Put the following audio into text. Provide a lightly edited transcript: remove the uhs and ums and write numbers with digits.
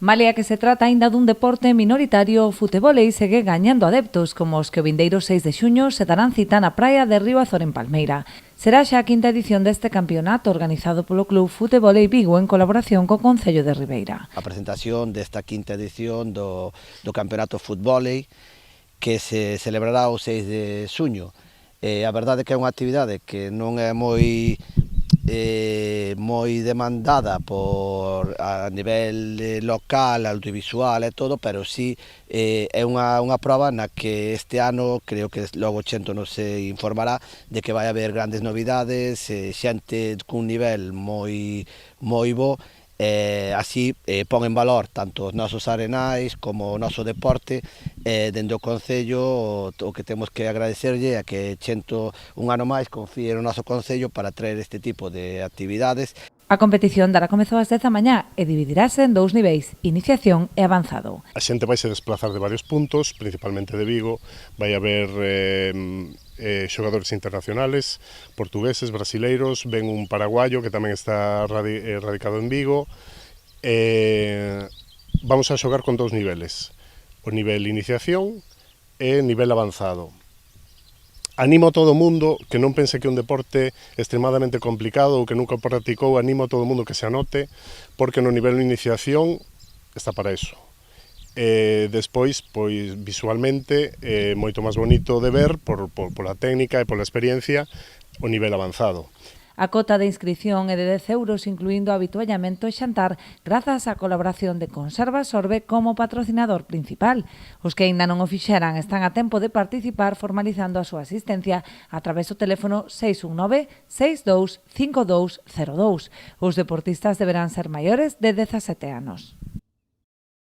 Malia que se trata aínda dun deporte minoritario, o futebólei segue gañando adeptos, como os que o vindeiro 6 de xuño se darán cita na praia de Río Azor en Palmeira. Será xa a quinta edición deste campeonato organizado polo Club Futebólei Vigo en colaboración co Concello de Ribeira. A presentación desta quinta edición do campeonato futebólei que se celebrará o 6 de xuño. A verdade é que é unha actividade que non é moi demandada a nivel local, audiovisual e todo, pero sí é unha proba na que este ano, creo que logo Chento nos se informará, de que vai haber grandes novidades, xente cun nivel moi bo, así pon en valor tanto os nosos arenais como o noso deporte. Dende o Concello o que temos que agradecerlle é que Chento un ano máis confíe no noso Concello para traer este tipo de actividades. A competición dará comezo ás 10 da mañá e dividirase en dous niveis, iniciación e avanzado. A xente vai se desplazar de varios puntos, principalmente de Vigo. Vai haber xogadores internacionales, portugueses, brasileiros, ven un paraguayo que tamén está radicado en Vigo. Vamos a xogar con dous niveles, o nivel iniciación e nivel avanzado. Animo a todo o mundo que non pense que é un deporte extremadamente complicado ou que nunca practicou, animo a todo o mundo que se anote, porque no nivel de iniciación está para eso. Despois, pois, visualmente, é moito máis bonito de ver pola técnica e pola experiencia o nivel avanzado. A cota de inscrición é de 10 euros, incluindo habituallamento e xantar, grazas á colaboración de Conserva Sorbe como patrocinador principal. Os que aínda non o fixeran están a tempo de participar formalizando a súa asistencia a través do teléfono 619 62 5202. Os deportistas deberán ser maiores de 17 anos.